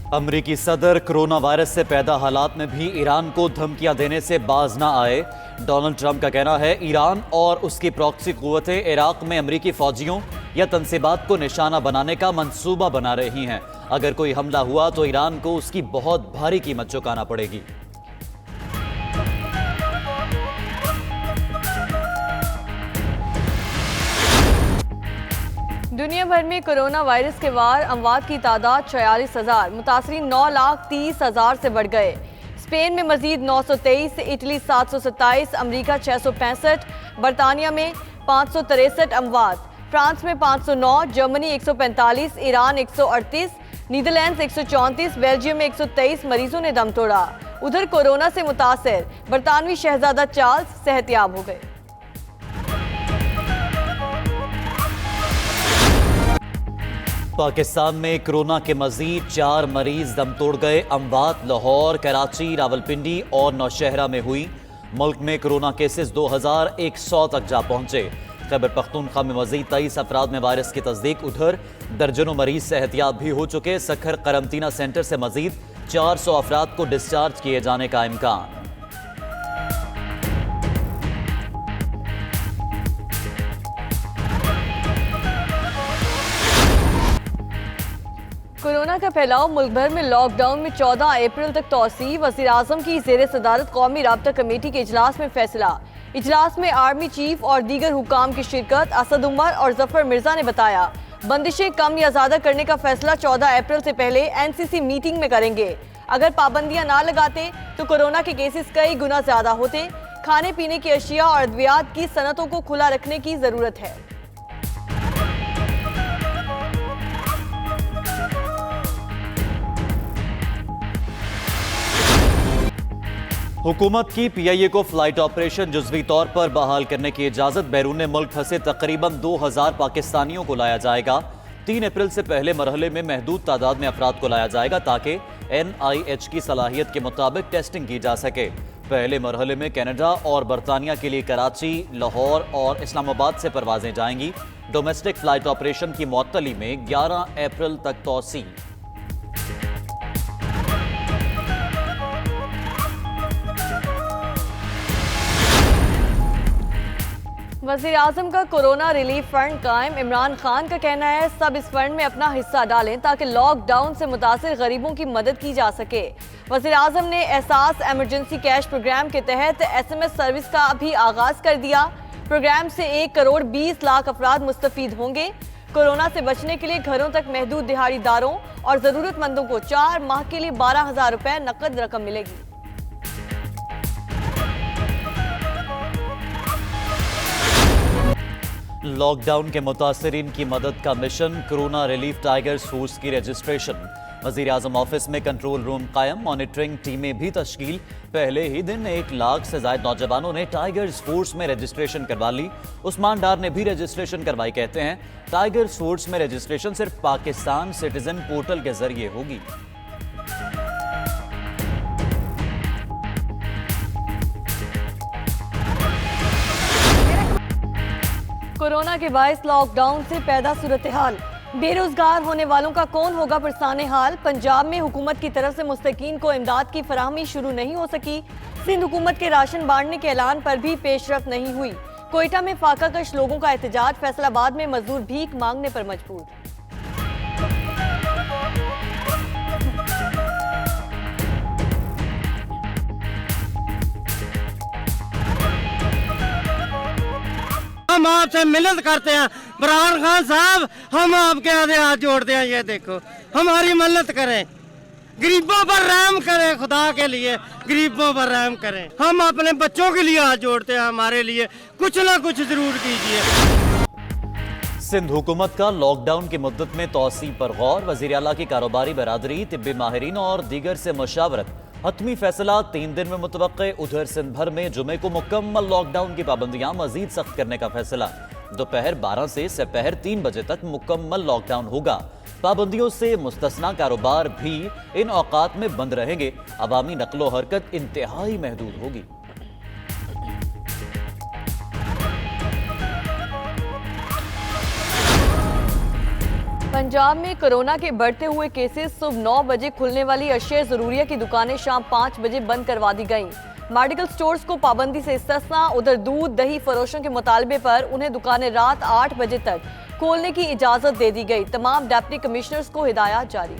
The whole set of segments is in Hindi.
अमरीकी सदर कोरोना वायरस से पैदा हालात में भी ईरान को धमकियां देने से बाज ना आए। डोनाल्ड ट्रंप का कहना है ईरान और उसकी प्रॉक्सी कुव्वतें इराक में अमरीकी फौजियों या तनसीबात को निशाना बनाने का मंसूबा बना रही हैं। अगर कोई हमला हुआ तो ईरान को उसकी बहुत भारी कीमत चुकाना पड़ेगी। दुनिया भर में कोरोना वायरस के वार अमवात की तादाद 46,000, मुतासरीन 9,30,000 से बढ़ गए। स्पेन में मजीद 923, इटली 727, अमरीका 665, बरतानिया में 563 अमवात, फ्रांस में 509, जर्मनी 145, ईरान 138, नीदरलैंड्स 134, बेल्जियम में 123 मरीजों ने दम तोड़ा। उधर कोरोना से मुतासर बरतानवी शहजादा चार्ल्स सेहतयाब हो गए। पाकिस्तान में कोरोना के मजीद 4 मरीज दम तोड़ गए। अमवात लाहौर, कराची, रावलपिंडी और नौशहरा में हुई। मुल्क में कोरोना केसेस 2100 तक जा पहुंचे। खैबर पख्तूनख्वा में मजीद 23 अफराद में वायरस की तस्दीक। उधर दर्जनों मरीज सेहतयाब भी हो चुके। सखर करंतना सेंटर से मजीद 400 अफराद को डिस्चार्ज किए जाने का इम्कान। कोरोना का फैलाव मुल्क भर में लॉकडाउन में 14 अप्रैल तक तौसी। वज़ीर आज़म की ज़ेर सदारत कौमी राब्ता कमेटी के इजलास में फैसला। इजलास में आर्मी चीफ और दीगर हुकाम की शिरकत। असद उमर और जफर मिर्जा ने बताया बंदिशें कम या ज़्यादा करने का फैसला 14 अप्रैल से पहले एनसीसी मीटिंग में करेंगे। अगर पाबंदियां ना लगाते तो कोरोना के केसेस कई गुना ज्यादा होते। खाने पीने की अशिया और अद्वियात की सनतों को खुला रखने की जरूरत है। हुकूमत की पीआईए को फ्लाइट ऑपरेशन जुज़वी तौर पर बहाल करने की इजाजत। बैरून मुल्क फंसे तकरीबन 2000 पाकिस्तानियों को लाया जाएगा। 3 अप्रैल से पहले मरहले में महदूद तादाद में अफराद को लाया जाएगा ताकि NIH की सलाहियत के मुताबिक टेस्टिंग की जा सके। पहले मरहले में कनाडा और बरतानिया के लिए कराची, लाहौर और इस्लामाबाद से परवाजें जाएंगी। डोमेस्टिक फ्लाइट ऑपरेशन की मुअत्तली में 11 अप्रैल तक तौसी। वज़ीर आज़म का कोरोना रिलीफ फंड कायम। इमरान खान का कहना है सब इस फंड में अपना हिस्सा डालें ताकि लॉकडाउन से मुतासिर गरीबों की मदद की जा सके। वज़ीर आज़म ने एहसास एमरजेंसी कैश प्रोग्राम के तहत SMS सर्विस का भी आगाज कर दिया। प्रोग्राम से 1 करोड़ 20 लाख अफराद मुस्तफीद होंगे। कोरोना से बचने के लिए घरों तक महदूद दिहाड़ीदारों और जरूरतमंदों को 4 माह के लिए 12,000 रुपए नकद रकम मिलेगी। लॉकडाउन के मुतासरीन की मदद का mission. Corona relief tigers force की रजिस्ट्रेशन। वज़ीर आज़म ऑफिस में कंट्रोल रूम कायम। मॉनिटरिंग टीमें भी तश्कील। पहले ही दिन 1 लाख से ज्यादा नौजवानों ने टाइगर्स फोर्स में रजिस्ट्रेशन करवा ली। उस्मान डार ने भी रजिस्ट्रेशन करवाई। कहते हैं टाइगर्स फोर्स में रजिस्ट्रेशन सिर्फ पाकिस्तान सिटीजन पोर्टल के जरिए होगी। कोरोना के बायस लॉकडाउन से पैदा सूरत हाल। बेरोजगार होने वालों का कौन होगा परसाने हाल। पंजाब में हुकूमत की तरफ से मुस्तकीन को इमदाद की फराहमी शुरू नहीं हो सकी। सिंध हुकूमत के राशन बांटने के ऐलान पर भी पेशरफ नहीं हुई। कोयटा में फाका कश लोगों का एहतजाज। फैसलाबाद में मजदूर भीख मांगने पर मजबूर। हम आपसे मिन्नत करते हैं बरहान खान साहब, हम आपके आगे हाथ जोड़ते हैं। ये देखो हमारी मन्नत करें, गरीबों पर रहम करें, खुदा के लिए गरीबों पर रहम करें। हम अपने बच्चों के लिए हाथ जोड़ते हैं, हमारे लिए कुछ ना कुछ जरूर कीजिए। सिंध हुकूमत का लॉकडाउन की मुद्दत में तौसी पर गौर। वज़ीर आला की कारोबारी बरादरी, तिब्बी माहिरीन और दीगर से मशावरत। हतमी फैसला 3 दिन में मुतवक्के। उधर सिंध भर में जुमे को मुकम्मल लॉकडाउन की पाबंदियां मजीद सख्त करने का फैसला। दोपहर 12 से दोपहर 3 बजे तक मुकम्मल लॉकडाउन होगा। पाबंदियों से मुस्तस्ना कारोबार भी इन औकात में बंद रहेंगे। अवामी नकलो हरकत इंतहाई महदूद होगी। पंजाब में कोरोना के बढ़ते हुए केसेस सुबह 9 बजे खुलने वाली अशय जरूरिया की दुकानें शाम 5 बजे बंद करवा दी गईं। मेडिकल स्टोर्स को पाबंदी से इस्तिस्ना। उधर दूध दही फरोशों के मुतालबे पर उन्हें दुकानें रात 8 बजे तक खोलने की इजाजत दे दी गई। तमाम डिप्टी कमिश्नर्स को हिदायत जारी।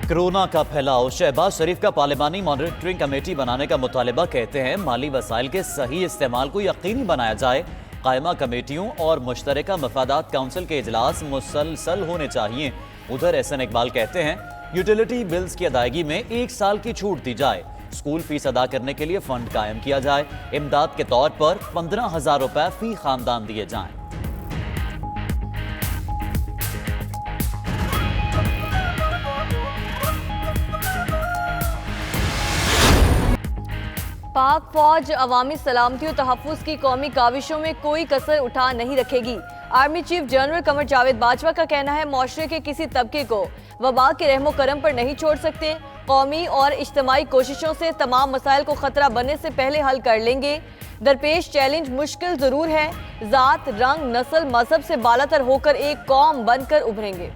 कोरोना का फैलाव। शहबाज शरीफ का पार्लिमानी मॉनिटरिंग कमेटी बनाने का मुतालबा। कहते हैं माली वसाइल के सही इस्तेमाल को यकीनी बनाया जाए। कायमा कमेटियों और मुश्तरका मफादात काउंसिल के इजलास मुसलसल होने चाहिए। उधर एहसन इकबाल कहते हैं यूटिलिटी बिल्स की अदायगी में 1 साल की छूट दी जाए। स्कूल फीस अदा करने के लिए फंड कायम किया जाए। इमदाद के तौर पर 15,000 रुपए फी खानदान दिए जाएं। पाक फौज अवामी सलामती और तहफ़्फ़ुज़ की कौमी काविशों में कोई कसर उठा नहीं रखेगी। Army chief general Qamar Javed Bajwa का कहना है माशरे के किसी तबके को वबा के रहमो करम पर नहीं छोड़ सकते। कौमी और इज्तिमाई कोशिशों से तमाम मसाइल को खतरा बनने से पहले हल कर लेंगे। दरपेश चैलेंज मुश्किल जरूर है। जात, रंग, नस्ल, मजहब से बालातर होकर एक कौम बनकर उभरेंगे।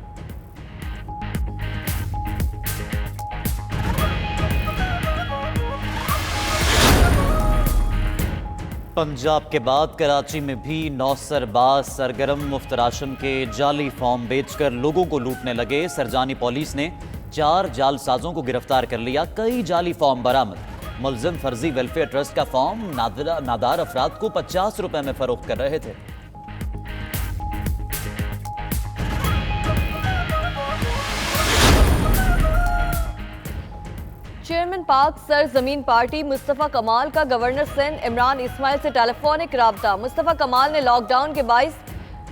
पंजाब के बाद कराची में भी 9 सरबाज सरगर्म मुफ्तराशन के जाली फॉर्म बेचकर लोगों को लूटने लगे। सरजानी पुलिस ने 4 जालसाजों को गिरफ्तार कर लिया। कई जाली फॉर्म बरामद। मुलजिम फर्जी वेलफेयर ट्रस्ट का फॉर्म नादार अफराद को 50 रुपए में फरोख्त कर रहे थे। चेयरमैन पाक सरजमीन पार्टी मुस्तफ़ा कमाल का गवर्नर सिंध इमरान इस्माइल से टेलीफोनिक राब्ता। मुस्तफ़ा कमाल ने लॉकडाउन के बाइस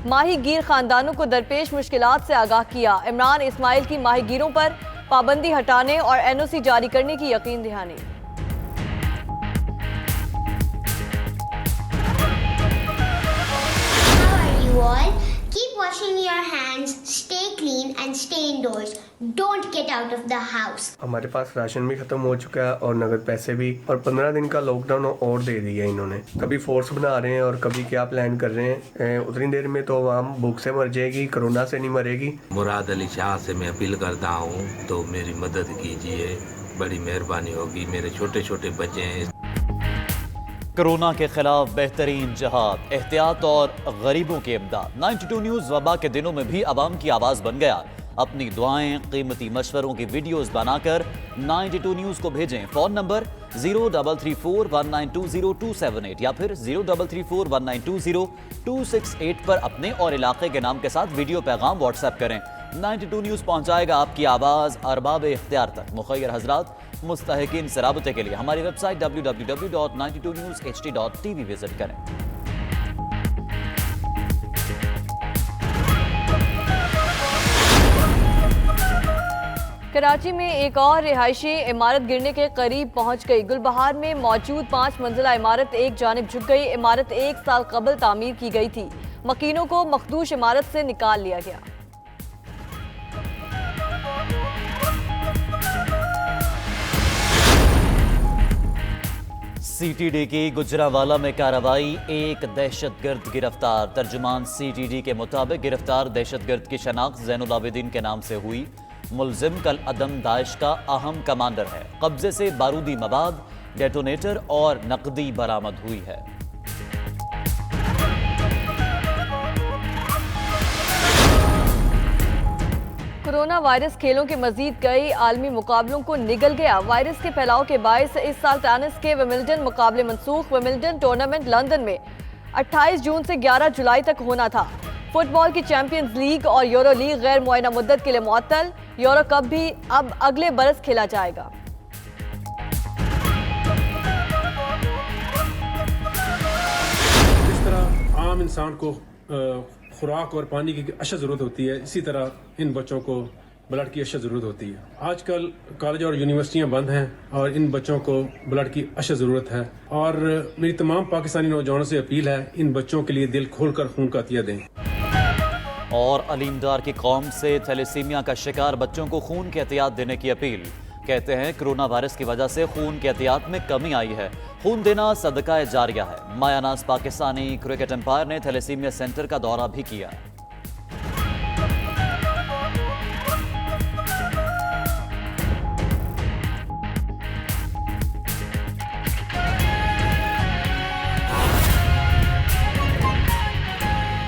माहीगीर खानदानों को दरपेश मुश्किलात से आगाह किया। इमरान इस्माइल की माहीगीरों पर पाबंदी हटाने और NOC जारी करने की यकीन दिलाने। Keep washing your hands, stay clean and stay indoors. Don't get out of the house. हमारे पास राशन भी खत्म हो चुका है और नगद पैसे भी, और 15 दिन का लॉकडाउन और दे दिया इन्होंने। कभी फोर्स बना रहे हैं और कभी क्या प्लान कर रहे हैं। उतनी देर में तो आवाम भूख से मर जाएगी, कोरोना से नहीं मरेगी। मुराद अली शाह से मैं अपील करता हूँ तो मेरी मदद कीजिए, बड़ी मेहरबानी होगी। मेरे छोटे छोटे बच्चे हैं। कोरोना के खिलाफ बेहतरीन जहाद, एहतियात और गरीबों की इमदाद। 92 न्यूज़ वबा के दिनों में भी आवाम की आवाज़ बन गया। अपनी दुआएं, कीमती मशवरों की वीडियोस बनाकर 92 न्यूज़ को भेजें। फ़ोन नंबर 0334192028 या फिर 0334192028 पर अपने और इलाके के नाम के साथ वीडियो पैगाम व्हाट्सएप करें। 92 न्यूज़ पहुंचाएगा आपकी आवाज़ अरबाब इख्तियार तक। मुखय्यर हजरात, मुस्तहिकीन से राबते के लिए हमारी वेबसाइट www.92newshd.tv विजिट करें। कराची में एक और रिहायशी इमारत गिरने के करीब पहुंच गई। गुलबहार में मौजूद 5 मंजिला इमारत एक जानिब झुक गई। इमारत 1 साल कबल तामीर की गई थी। मकीनों को मखदूश इमारत से निकाल लिया गया। CTD की गुजरावाला में कार्रवाई, एक दहशतगर्द गिरफ्तार। तर्जुमान CTD के मुताबिक गिरफ्तार दहशतगर्द की शनाख्त ज़ैनुल आबिदीन के नाम से हुई। मुलजिम कल अदम दाइश का अहम कमांडर है। कब्जे से बारूदी मवाद, डेटोनेटर और नकदी बरामद हुई है। कोरोना वायरस खेलों के मजीद कई आलमी मुकाबलों को निगल गया। वायरस के फैलाव के बायस इस साल टेनिस के विमिल्टन मुकाबले मनसूख। विमिल्टन टूर्नामेंट लंदन में 28 जून से 11 जुलाई तक होना था। फुटबॉल की चैंपियंस लीग और यूरो लीग गैर मुअय्यना मुद्दत के लिए मुअत्तल। यूरो कप भी अब अगले बरस खेला जाएगा। इस तरह आम इंसान को खुराक और पानी की अशद ज़रूरत होती है, इसी तरह इन बच्चों को ब्लड की अशद ज़रूरत होती है। आजकल कॉलेज और यूनिवर्सिटियां बंद हैं और इन बच्चों को ब्लड की अशद ज़रूरत है। और मेरी तमाम पाकिस्तानी नौजवानों से अपील है, इन बच्चों के लिए दिल खोलकर खून का अतिया दें। और अलीमदार की कौम से थैलेसीमिया का शिकार बच्चों को खून के एहतियात देने की अपील। कहते हैं कोरोना वायरस की वजह से खून की एहतियात में कमी आई है। खून देना सदका जारिया है। मायानाज पाकिस्तानी क्रिकेट एम्पायर ने थैलेसीमिया सेंटर का दौरा भी किया।